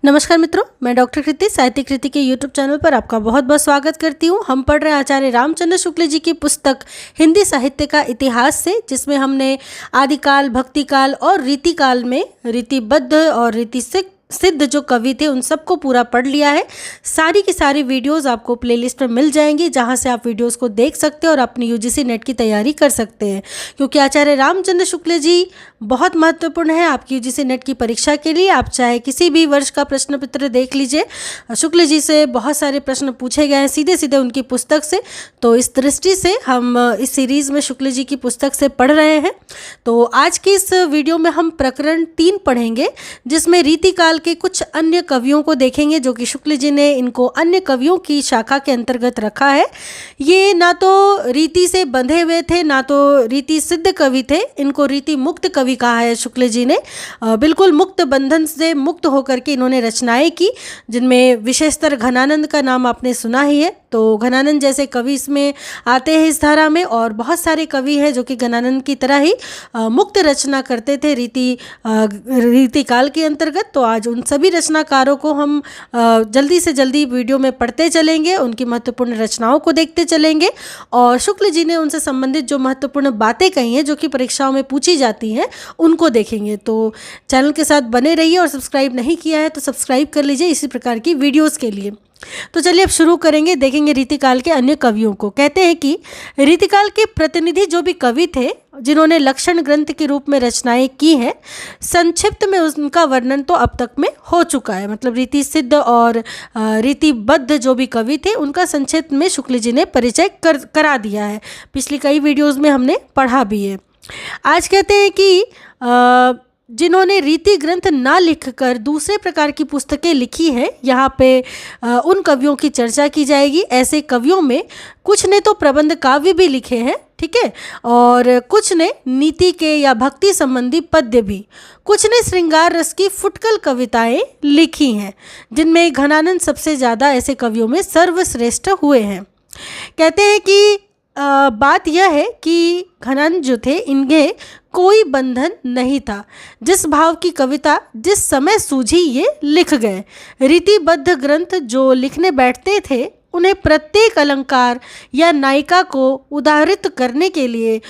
नमस्कार मित्रों, मैं डॉक्टर कृति साहित्य कृति के यूट्यूब चैनल पर आपका बहुत बहुत स्वागत करती हूँ। हम पढ़ रहे हैं आचार्य रामचंद्र शुक्ल जी की पुस्तक हिंदी साहित्य का इतिहास से, जिसमें हमने आदिकाल, भक्तिकाल और रीतिकाल में रीतिबद्ध और रीति सिद्ध जो कवि थे उन सबको पूरा पढ़ लिया है। सारी की सारी वीडियोस आपको प्लेलिस्ट में मिल जाएंगी, जहां से आप वीडियोस को देख सकते हैं और अपनी यूजीसी नेट की तैयारी कर सकते हैं, क्योंकि आचार्य रामचंद्र शुक्ल जी बहुत महत्वपूर्ण है आपकी यूजीसी नेट की परीक्षा के लिए। आप चाहे किसी भी वर्ष का प्रश्न पत्र देख लीजिए, शुक्ल जी से बहुत सारे प्रश्न पूछे गए हैं सीधे सीधे उनकी पुस्तक से। तो इस दृष्टि से हम इस सीरीज़ में शुक्ल जी की पुस्तक से पढ़ रहे हैं। तो आज की इस वीडियो में हम प्रकरण 3 पढ़ेंगे, जिसमें रीतिकाल के कुछ अन्य कवियों को देखेंगे, जो कि शुक्ल जी ने इनको अन्य कवियों की शाखा के अंतर्गत रखा है। ये ना तो रीति से बंधे हुए थे, ना तो रीति सिद्ध कवि थे, इनको रीति मुक्त कवि कहा है शुक्ल जी ने। बिल्कुल मुक्त बंधन से मुक्त होकर के इन्होंने रचनाएं की, जिनमें विशेषतर घनानंद का नाम आपने सुना ही है। तो घनानंद जैसे कवि इसमें आते हैं इस धारा में, और बहुत सारे कवि हैं जो कि घनानंद की तरह ही मुक्त रचना करते थे रीतिकाल के अंतर्गत। तो आज उन सभी रचनाकारों को हम जल्दी से जल्दी वीडियो में पढ़ते चलेंगे, उनकी महत्वपूर्ण रचनाओं को देखते चलेंगे, और शुक्ल जी ने उनसे संबंधित जो महत्वपूर्ण बातें कही हैं जो कि परीक्षाओं में पूछी जाती हैं उनको देखेंगे। तो चैनल के साथ बने रहिए, और सब्सक्राइब नहीं किया है तो सब्सक्राइब कर लीजिए इसी प्रकार की वीडियोस के लिए। तो चलिए अब शुरू करेंगे, देखेंगे रीतिकाल के अन्य कवियों को। कहते हैं कि रीतिकाल के प्रतिनिधि जो भी कवि थे, जिन्होंने लक्षण ग्रंथ के रूप में रचनाएं की हैं, संक्षिप्त में उनका वर्णन तो अब तक में हो चुका है। मतलब रीति सिद्ध और रीतिबद्ध जो भी कवि थे उनका संक्षिप्त में शुक्ल जी ने परिचय करा दिया है। पिछली कई वीडियोज़ में हमने पढ़ा भी है। आज कहते हैं कि जिन्होंने रीति ग्रंथ ना लिखकर दूसरे प्रकार की पुस्तकें लिखी हैं, यहाँ पे उन कवियों की चर्चा की जाएगी। ऐसे कवियों में कुछ ने तो प्रबंध काव्य भी लिखे हैं, ठीक है, और कुछ ने नीति के या भक्ति संबंधी पद्य भी, कुछ ने श्रृंगार रस की फुटकल कविताएं लिखी हैं, जिनमें घनानंद सबसे ज़्यादा ऐसे कवियों में सर्वश्रेष्ठ हुए हैं। कहते हैं कि बात यह है कि घनानंद जो थे, इनके कोई बंधन नहीं था। जिस भाव की कविता जिस समय सूझी ये लिख गए। रीतिबद्ध ग्रंथ जो लिखने बैठते थे, उन्हें प्रत्येक अलंकार या नायिका को उदाहरित करने के लिए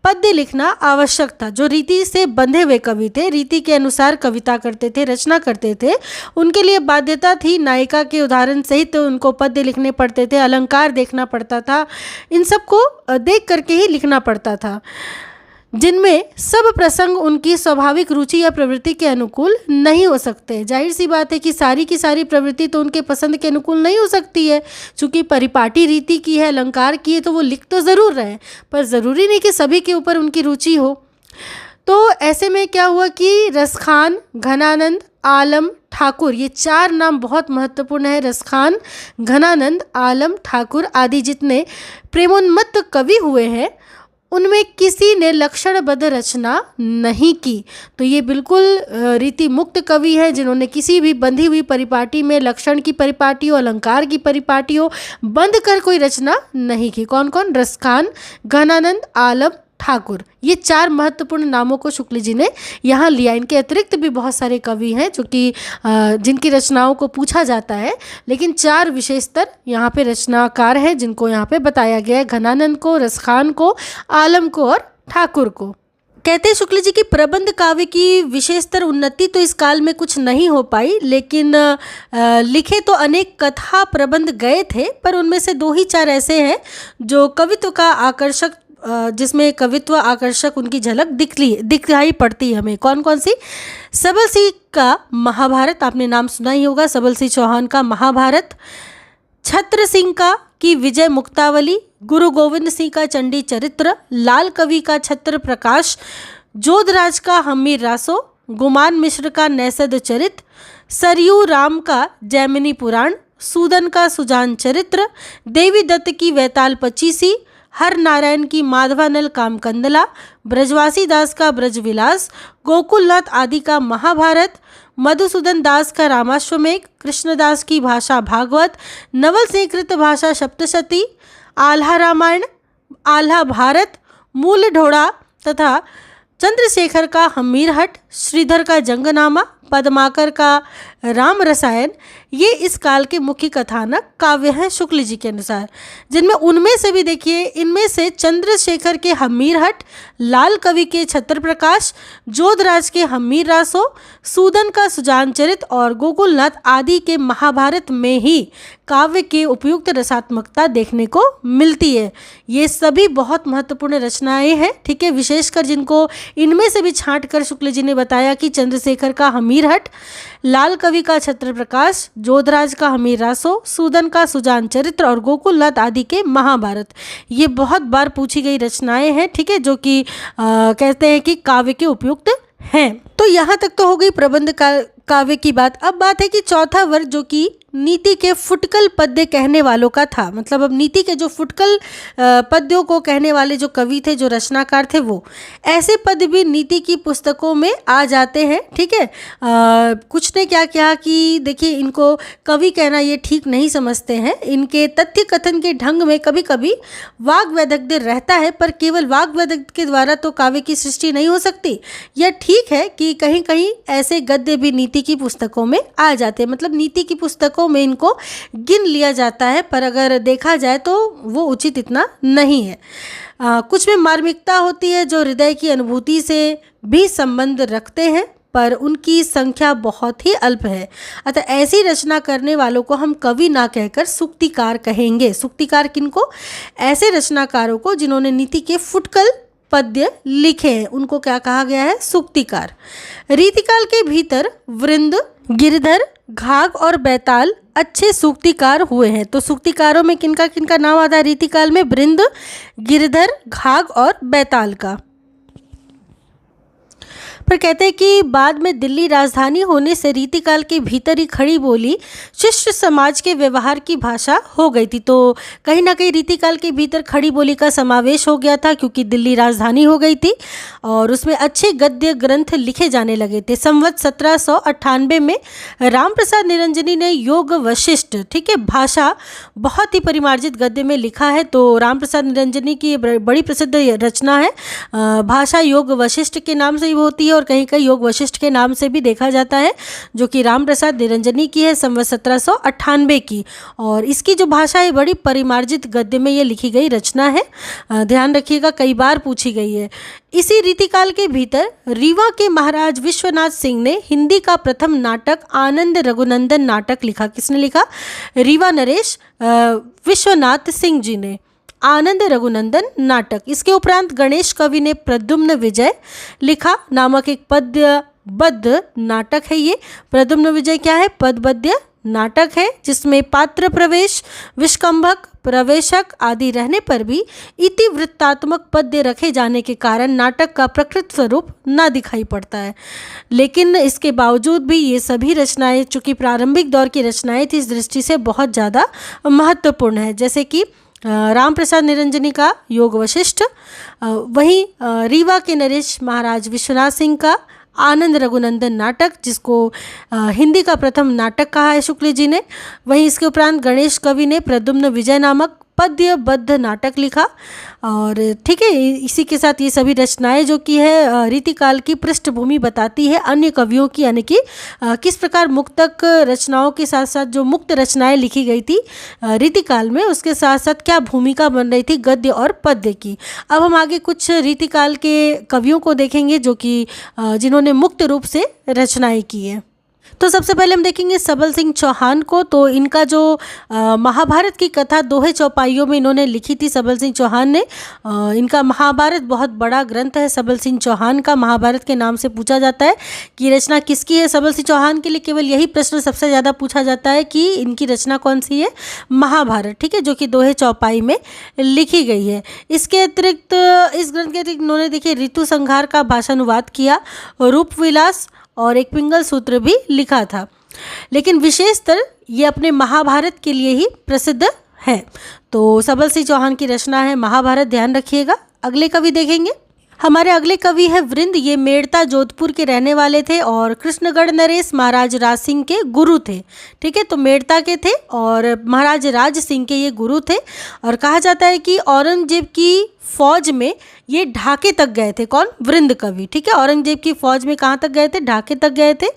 पद्य लिखना आवश्यक था। जो रीति से बंधे हुए कवि थे, रीति के अनुसार कविता करते थे, रचना करते थे, उनके लिए बाध्यता थी नायिका के उदाहरण सहित तो उनको पद्य लिखने पड़ते थे, अलंकार देखना पड़ता था, इन सब को देख करके ही लिखना पड़ता था, जिनमें सब प्रसंग उनकी स्वाभाविक रुचि या प्रवृत्ति के अनुकूल नहीं हो सकते। जाहिर सी बात है कि सारी की सारी प्रवृत्ति तो उनके पसंद के अनुकूल नहीं हो सकती है। चूँकि परिपाटी रीति की है, अलंकार की है, तो वो लिख तो ज़रूर रहे, पर ज़रूरी नहीं कि सभी के ऊपर उनकी रुचि हो। तो ऐसे में क्या हुआ कि रसखान, घनानंद, आलम, ठाकुर, ये 4 नाम बहुत महत्वपूर्ण है। रसखान, घनानंद, आलम, ठाकुर आदि जितने प्रेमोन्मत्त कवि हुए हैं, उनमें किसी ने लक्षणबद्ध रचना नहीं की। तो ये बिल्कुल रीति मुक्त कवि है, जिन्होंने किसी भी बंधी हुई परिपाटी में लक्षण की परिपाटी हो, अलंकार की परिपाटी हो, बंद कर कोई रचना नहीं की। कौन कौन? रसखान, घनानंद, आलम, ठाकुर, ये 4 महत्वपूर्ण नामों को शुक्ल जी ने यहाँ लिया। इनके अतिरिक्त भी बहुत सारे कवि हैं जो कि जिनकी रचनाओं को पूछा जाता है, लेकिन 4 विशेषतर यहाँ पे रचनाकार हैं जिनको यहाँ पे बताया गया है: घनानंद को, रसखान को, आलम को और ठाकुर को। कहते हैं शुक्ल जी की प्रबंध काव्य की विशेषतर उन्नति तो इस काल में कुछ नहीं हो पाई, लेकिन लिखे तो अनेक कथा प्रबंध गए थे, पर उनमें से 2 ही 4 ऐसे हैं जो कवित्व का आकर्षक, जिसमें कवित्व आकर्षक उनकी झलक दिखाई पड़ती है हमें। कौन कौन सी? सबल सिंह का महाभारत, आपने नाम सुना ही होगा, सबल सिंह चौहान का महाभारत। छत्र सिंह का की विजय मुक्तावली, गुरु गोविंद सिंह का चंडी चरित्र, लाल कवि का छत्र प्रकाश, जोधराज का हमीर रासो, गुमान मिश्र का नैसद चरित, सरयू राम का जैमिनी पुराण, सूदन का सुजान चरित्र, देवी दत्त की वैताल पचीसी, हर नारायण की माधवानल कामकंदला, ब्रजवासी दास का ब्रजविलास, गोकुलनाथ आदि का महाभारत, मधुसूदन दास का रामाश्वमेघ, कृष्णदास की भाषा भागवत, नवल सिंह कृत भाषा सप्तशती, आल्हा रामायण, आल्हा भारत, मूल ढोड़ा तथा चंद्रशेखर का हमीरहट, श्रीधर का जंगनामा, पद्माकर का राम रसायन, ये इस काल के मुख्य कथानक काव्य हैं शुक्ल जी के अनुसार, जिनमें उनमें से भी देखिए, इनमें से चंद्रशेखर के हमीरहट, लाल कवि के छत्र प्रकाश, जोधराज के हमीर रासो, सूदन का सुजान चरित और गोकुलनाथ आदि के महाभारत में ही काव्य के उपयुक्त रसात्मकता देखने को मिलती है। ये सभी बहुत महत्वपूर्ण रचनाएं हैं, ठीक है, विशेषकर जिनको इनमें से भी छांट कर शुक्ल जी ने बताया कि चंद्रशेखर का हमीरहट, लाल कवि का छत्र प्रकाश, जोधराज का हमीर रासो, सूदन का सुजान चरित्र और गोकुलनाथ आदि के महाभारत, ये बहुत बार पूछी गई रचनाएं हैं, ठीक है, जो कि कहते हैं कि काव्य के उपयुक्त हैं। तो यहाँ तक तो हो गई प्रबंध काव्य की बात। अब बात है कि चौथा वर्ग जो कि नीति के फुटकल पद्य कहने वालों का था, मतलब अब नीति के जो फुटकल पद्यों को कहने वाले जो कवि थे, जो रचनाकार थे, वो ऐसे पद्य भी नीति की पुस्तकों में आ जाते हैं, ठीक है। कुछ ने क्या किया कि देखिए, इनको कवि कहना ये ठीक नहीं समझते हैं, इनके तथ्य कथन के ढंग में कभी कभी वाग वैदग्ध्य रहता है, पर केवल वाग वैदग्ध्य के द्वारा तो काव्य की सृष्टि नहीं हो सकती। यह ठीक है कि कहीं कहीं ऐसे गद्य भी नीति की पुस्तकों में आ जाते हैं, मतलब नीति की पुस्तकों में इनको गिन लिया जाता है, पर अगर देखा जाए तो वो उचित इतना नहीं है। कुछ में मार्मिकता होती है जो हृदय की अनुभूति से भी संबंध रखते हैं, पर उनकी संख्या बहुत ही अल्प है। अतः ऐसी रचना करने वालों को हम कवि ना कहकर सूक्तिकार कहेंगे। सूक्तिकार किनको? ऐसे रचनाकारों को जिन्होंने नीति के फुटकल पद्य लिखे हैं, उनको क्या कहा गया है? सूक्तिकार। रीतिकाल के भीतर वृंद, गिरधर, घाघ और बैताल अच्छे सूक्तिकार हुए हैं। तो सूक्तिकारों में किनका किनका नाम आता है रीतिकाल में? वृंद, गिरधर, घाघ और बैताल का। पर कहते हैं कि बाद में दिल्ली राजधानी होने से रीतिकाल के भीतर ही खड़ी बोली शिष्य समाज के व्यवहार की भाषा हो गई थी। तो कहीं ना कहीं रीतिकाल के भीतर खड़ी बोली का समावेश हो गया था, क्योंकि दिल्ली राजधानी हो गई थी और उसमें अच्छे गद्य ग्रंथ लिखे जाने लगे थे। संवत 1798 में रामप्रसाद निरंजनी ने योग वशिष्ठ, ठीक है, भाषा बहुत ही परिमार्जित गद्य में लिखा है। तो रामप्रसाद निरंजनी की बड़ी प्रसिद्ध रचना है, भाषा योग वशिष्ठ के नाम से ही होती है और कहीं कहीं योग वशिष्ठ के नाम से भी देखा जाता है, जो कि रामप्रसाद निरंजनी की है, संवत 1798 की। और इसकी जो भाषा है बड़ी परिमार्जित गद्य में ये लिखी गई रचना है, ध्यान रखिएगा, कई बार पूछी गई है। इसी रीतिकाल के भीतर रीवा के महाराज विश्वनाथ सिंह ने हिंदी का प्रथम नाटक आनंद रघुनंदन नाटक लिखा। किसने लिखा? रीवा नरेश विश्वनाथ सिंह जी ने आनंद रघुनंदन नाटक। इसके उपरांत गणेश कवि ने प्रद्युम्न विजय लिखा नामक एक पद्यबद्ध नाटक है। ये प्रद्युम्न विजय क्या है? पदबद्ध नाटक है, जिसमें पात्र प्रवेश, विष्कंभक, प्रवेशक आदि रहने पर भी इतिवृत्तात्मक पद्य रखे जाने के कारण नाटक का प्रकृत स्वरूप न दिखाई पड़ता है। लेकिन इसके बावजूद भी ये सभी रचनाएं, चूँकि प्रारंभिक दौर की रचनाएं थी, इस दृष्टि से बहुत ज़्यादा महत्वपूर्ण है। जैसे कि रामप्रसाद निरंजनी का योग वशिष्ठ, वहीं रीवा के नरेश महाराज विश्वनाथ सिंह का आनंद रघुनंदन नाटक, जिसको हिंदी का प्रथम नाटक कहा है शुक्ल जी ने। वहीं इसके उपरांत गणेश कवि ने प्रद्युम्न विजय नामक पद्यबद्ध नाटक लिखा। और ठीक है, इसी के साथ ये सभी रचनाएं जो कि है रीतिकाल की पृष्ठभूमि बताती है अन्य कवियों की, यानी कि किस प्रकार मुक्तक रचनाओं के साथ साथ जो मुक्त रचनाएं लिखी गई थी रीतिकाल में, उसके साथ साथ क्या भूमिका बन रही थी गद्य और पद्य की। अब हम आगे कुछ रीतिकाल के कवियों को देखेंगे जो कि जिन्होंने मुक्त रूप से रचनाएं की है। तो सबसे पहले हम देखेंगे सबल सिंह चौहान को। तो इनका जो महाभारत की कथा दोहे चौपाइयों में इन्होंने लिखी थी सबल सिंह चौहान ने। इनका महाभारत बहुत बड़ा ग्रंथ है सबल सिंह चौहान का। महाभारत के नाम से पूछा जाता है कि रचना किसकी है। सबल सिंह चौहान के लिए केवल यही प्रश्न सबसे ज़्यादा पूछा जाता है कि इनकी रचना कौन सी है? महाभारत, ठीक है, जो कि दोहे चौपाई में लिखी गई है। इसके अतिरिक्त, इस ग्रंथ के अतिरिक्त इन्होंने देखिए ऋतु संहार का भाषानुवाद किया, रूप विलास और एक पिंगल सूत्र भी लिखा था। लेकिन विशेषतर ये अपने महाभारत के लिए ही प्रसिद्ध है। तो सबल सिंह चौहान की रचना है महाभारत, ध्यान रखिएगा। अगले कवि देखेंगे, हमारे अगले कवि है वृंद। ये मेड़ता जोधपुर के रहने वाले थे और कृष्णगढ़ नरेश महाराज राज सिंह के गुरु थे, ठीक है। तो मेड़ता के थे और महाराज राज सिंह के ये गुरु थे। और कहा जाता है कि औरंगजेब की फौज में ये ढाके तक गए थे। कौन? वृंद कवि। ठीक है, औरंगजेब की फौज में कहाँ तक गए थे? ढाके तक गए थे।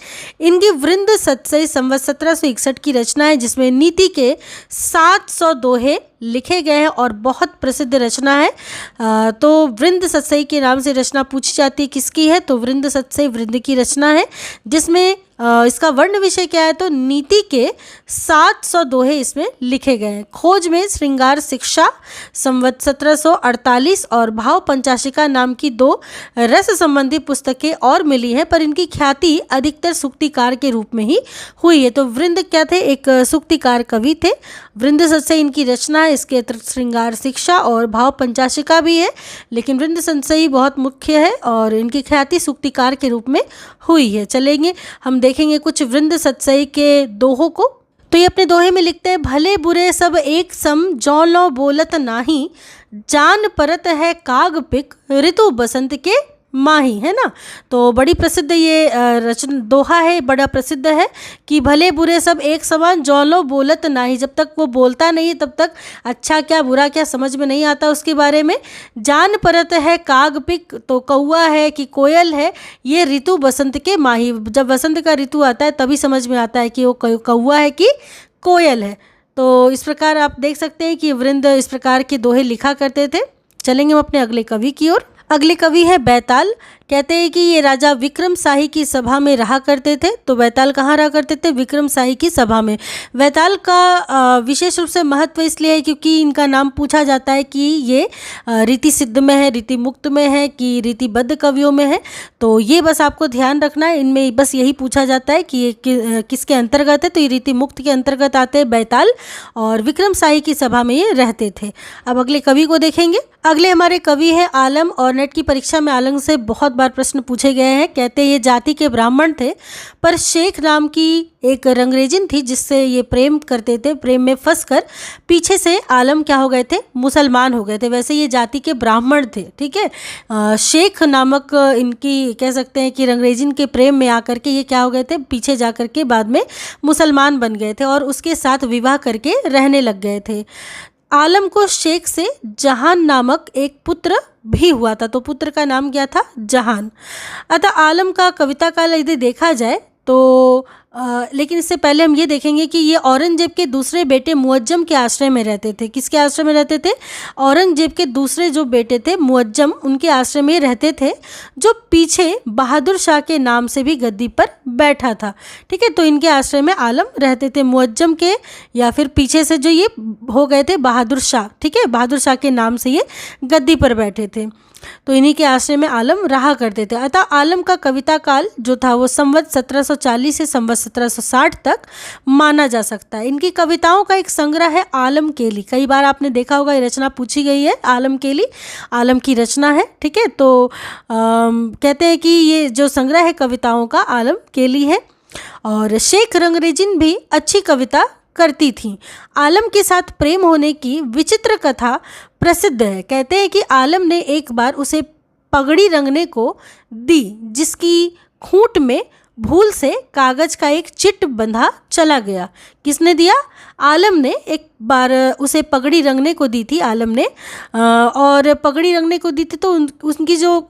इनकी वृंद सतसई संवत 1761 की रचना है, जिसमें नीति के 700 दोहे लिखे गए हैं और बहुत प्रसिद्ध रचना है। तो वृंद सतसई के नाम से रचना पूछी जाती है, किसकी है? तो वृंद सतसई वृंद की रचना है, जिसमें इसका वर्ण विषय क्या है? तो नीति के 700 दोहे इसमें लिखे गए हैं। खोज में श्रृंगार शिक्षा संवत 1748 और भाव पंचाशिका नाम की 2 रस संबंधी पुस्तकें और मिली हैं, पर इनकी ख्याति अधिकतर सूक्तिकार के रूप में ही हुई है। तो वृंद क्या थे? एक सूक्तिकार कवि थे। वृंद सतसई इनकी रचना है, इसके अतिरिक्त श्रृंगार शिक्षा और भाव पंचाशिका भी है, लेकिन वृंद सतसई बहुत मुख्य है और इनकी ख्याति सूक्तिकार के रूप में हुई है। चलेंगे, हम देखेंगे कुछ वृंद सतसई के दोहों को। तो ये अपने दोहे में लिखते हैं, भले बुरे सब एक सम जौ लो बोलत नाही, जान परत है काग पिक ऋतु बसंत के माही, है ना। तो बड़ी प्रसिद्ध ये रचना दोहा है, बड़ा प्रसिद्ध है कि भले बुरे सब एक समान जौ लो बोलत नाही। जब तक वो बोलता नहीं तब तक अच्छा क्या बुरा क्या समझ में नहीं आता उसके बारे में। जान परत है काग पिक, तो कौआ है कि कोयल है, ये ऋतु बसंत के माही। जब बसंत का ऋतु आता है तभी समझ में आता है कि वो कौआ है कि कोयल है। तो इस प्रकार आप देख सकते हैं कि वृंद इस प्रकार के दोहे लिखा करते थे। चलेंगे हम अपने अगले कवि की ओर। अगले कवि है बैताल। कहते हैं कि ये राजा विक्रम शाही की सभा में रहा करते थे। तो बैताल कहाँ रहा करते थे? विक्रम शाही की सभा में। बैताल का विशेष रूप से महत्व इसलिए है क्योंकि इनका नाम पूछा जाता है कि ये रीति सिद्ध में है, रीति मुक्त में है कि रीतिबद्ध कवियों में है। तो ये बस आपको ध्यान रखना है, इनमें बस यही पूछा जाता है कि ये किसके अंतर्गत है। तो ये रीति मुक्त के अंतर्गत आते हैं बैताल, और विक्रम शाही की सभा में ये रहते थे। अब अगले कवि को देखेंगे। अगले हमारे कवि है आलम, और नेट की परीक्षा में आलम से बहुत बार प्रश्न पूछे गए हैं। कहते हैं ये जाति के ब्राह्मण थे, पर शेख नाम की एक रंगरेजिन थी जिससे ये प्रेम करते थे। प्रेम में फंसकर पीछे से आलम क्या हो गए थे? मुसलमान हो गए थे। वैसे ये जाति के ब्राह्मण थे। ठीक है, शेख नामक इनकी कह सकते हैं कि रंगरेजिन के प्रेम में आकर के ये क्या हो गए थे? पीछे जा कर के बाद में मुसलमान बन गए थे और उसके साथ विवाह करके रहने लग गए थे। आलम को शेख से जहान नामक एक पुत्र भी हुआ था। तो पुत्र का नाम क्या था? जहान। अतः आलम का कविता काल यदि देखा जाए तो लेकिन इससे पहले हम ये देखेंगे कि ये औरंगजेब के दूसरे बेटे मुअज्जम के आश्रय में रहते थे। किसके आश्रय में रहते थे? औरंगजेब के दूसरे जो बेटे थे मुअज्जम, उनके आश्रय में रहते थे, जो पीछे बहादुर शाह के नाम से भी गद्दी पर बैठा था। ठीक है, तो इनके आश्रय में आलम रहते थे, मुअज्जम के, या फिर पीछे से जो ये हो गए थे बहादुर शाह। ठीक है, बहादुर शाह के नाम से ये गद्दी पर बैठे थे। तो इन्हीं के आश्रय में आलम रहा करते थे। अतः आलम का कविता काल जो था वो संवत 1740 से संवत 1760 तक माना जा सकता है। इनकी कविताओं का एक संग्रह है आलम केली। कई बार आपने देखा होगा ये रचना पूछी गई है, आलम केली आलम की रचना है। ठीक है, तो कहते हैं कि ये जो संग्रह है कविताओं का आलम केली है। और शेख रंगरेजिन भी अच्छी कविता करती थी। आलम के साथ प्रेम होने की विचित्र कथा प्रसिद्ध है। कहते हैं कि आलम ने एक बार उसे पगड़ी रंगने को दी, जिसकी खूंट में भूल से कागज का एक चिट बंधा चला गया। किसने दिया? आलम ने एक बार उसे पगड़ी रंगने को दी थी आलम ने, और पगड़ी रंगने को दी थी तो उनकी जो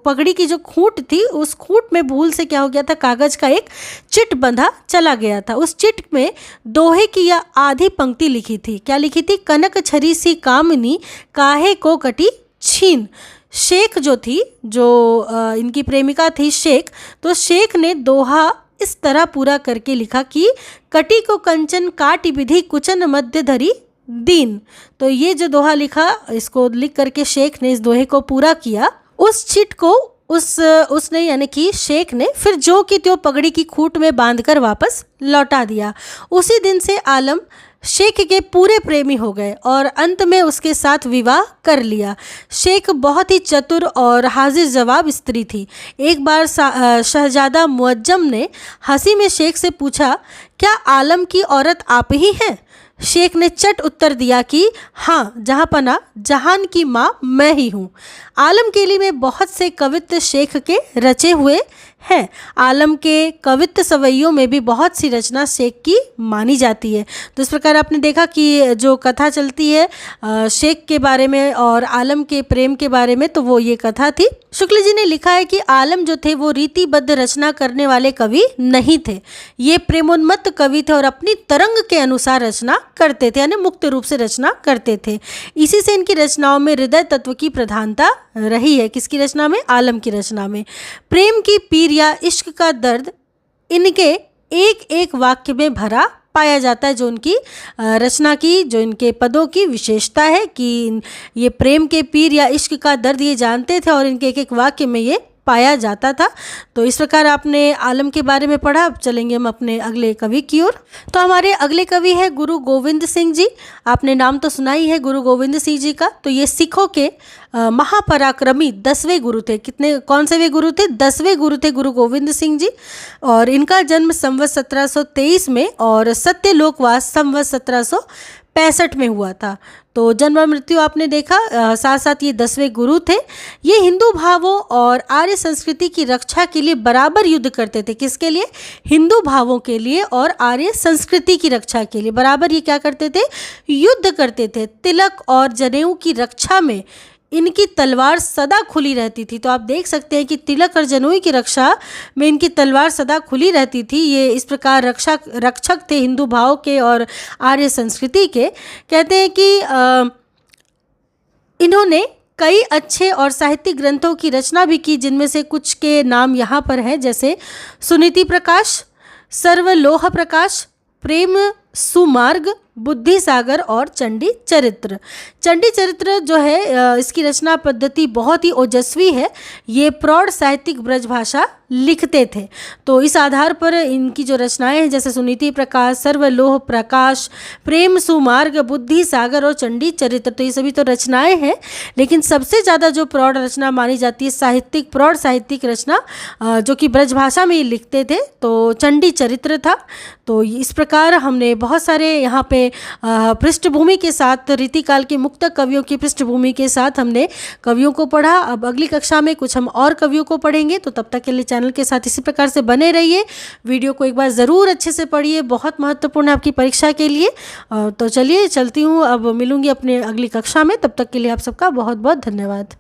पगड़ी की जो खूंट थी उस खूंट में भूल से क्या हो गया था? कागज का एक चिट बंधा चला गया था। उस चिट में दोहे की यह आधी पंक्ति लिखी थी। क्या लिखी थी? कनक छरी सी कामनी काहे को कटी छीन। शेख जो थी, जो इनकी प्रेमिका थी शेख, तो शेख ने दोहा इस तरह पूरा करके लिखा कि कटी को कंचन काटी विधि कुचन मध्य धरी दीन। तो ये जो दोहा लिखा, इसको लिख करके शेख ने इस दोहे को पूरा किया। उस चिट को उसने यानी कि शेख ने फिर जो की त्यों पगड़ी की खूंट में बांधकर वापस लौटा दिया। उसी दिन से आलम शेख के पूरे प्रेमी हो गए और अंत में उसके साथ विवाह कर लिया। शेख बहुत ही चतुर और हाजिर जवाब स्त्री थी। एक बार शहजादा मुअज्जम ने हंसी में शेख से पूछा, क्या आलम की औरत आप ही हैं? शेख ने चट उत्तर दिया कि हाँ जहाँपना, जहान की माँ मैं ही हूँ। आलम केली में बहुत से कवित्व शेख के रचे हुए हैं। आलम के कवित्व सवैयों में भी बहुत सी रचना शेख की मानी जाती है। तो इस प्रकार आपने देखा कि जो कथा चलती है शेख के बारे में और आलम के प्रेम के बारे में, तो वो ये कथा थी। शुक्ल जी ने लिखा है कि आलम जो थे वो रीतिबद्ध रचना करने वाले कवि नहीं थे। ये प्रेमोन्मत्त कवि थे और अपनी तरंग के अनुसार रचना करते थे, यानी मुक्त रूप से रचना करते थे। इसी से इनकी रचनाओं में हृदय तत्व की प्रधानता रही है। किसकी रचना में? आलम की रचना में। प्रेम की पीर या इश्क का दर्द इनके एक एक वाक्य में भरा पाया जाता है। जो उनकी रचना की, जो इनके पदों की विशेषता है कि ये प्रेम के पीर या इश्क का दर्द ये जानते थे और इनके एक एक वाक्य में ये पाया जाता था। तो इस प्रकार आपने आलम के बारे में पढ़ा। अब चलेंगे हम अपने अगले कवि की ओर। तो हमारे अगले कवि है गुरु गोविंद सिंह जी। आपने नाम तो सुना ही है गुरु गोविंद सिंह जी का। तो ये सिखों के महापराक्रमी 10वें गुरु थे। कौन से वे गुरु थे? 10वें गुरु थे गुरु गोविंद सिंह जी। और इनका जन्म संवत 1723 में और सत्यलोकवास संवत 1765 में हुआ था। तो जन्म और मृत्यु आपने देखा। साथ साथ ये 10वें गुरु थे। ये हिंदू भावों और आर्य संस्कृति की रक्षा के लिए बराबर युद्ध करते थे। किसके लिए? हिंदू भावों के लिए और आर्य संस्कृति की रक्षा के लिए बराबर ये क्या करते थे? युद्ध करते थे। तिलक और जनेऊ की रक्षा में इनकी तलवार सदा खुली रहती थी। तो आप देख सकते हैं कि तिलक और जनेऊ की रक्षा में इनकी तलवार सदा खुली रहती थी। ये इस प्रकार रक्षक थे हिंदू भाव के और आर्य संस्कृति के। कहते हैं कि इन्होंने कई अच्छे और साहित्यिक ग्रंथों की रचना भी की, जिनमें से कुछ के नाम यहाँ पर हैं, जैसे सुनीति प्रकाश, सर्वलोह प्रकाश, प्रेम सुमार्ग, बुद्धि सागर और चंडी चरित्र। चंडी चरित्र जो है इसकी रचना पद्धति बहुत ही ओजस्वी है। ये प्रौढ़ साहित्यिक ब्रज भाषा लिखते थे। तो इस आधार पर इनकी जो रचनाएं हैं, जैसे सुनीति प्रकाश, सर्वलोह प्रकाश, प्रेम सुमार्ग, बुद्धि सागर और चंडी चरित्र, तो ये सभी तो रचनाएं हैं। लेकिन सबसे ज़्यादा जो प्रौढ़ रचना मानी जाती है प्रौढ़ साहित्यिक रचना जो कि ब्रज भाषा में ये लिखते थे, तो चंडी चरित्र था। तो इस प्रकार हमने बहुत सारे यहाँ पे पृष्ठभूमि के साथ, रीतिकाल के मुक्तक कवियों की पृष्ठभूमि के साथ हमने कवियों को पढ़ा। अब अगली कक्षा में कुछ हम और कवियों को पढ़ेंगे। तो तब तक के लिए चैनल के साथ इसी प्रकार से बने रहिए। वीडियो को एक बार ज़रूर अच्छे से पढ़िए, बहुत महत्वपूर्ण है आपकी परीक्षा के लिए। तो चलिए चलती हूँ, अब मिलूंगी अपने अगली कक्षा में। तब तक के लिए आप सबका बहुत बहुत धन्यवाद।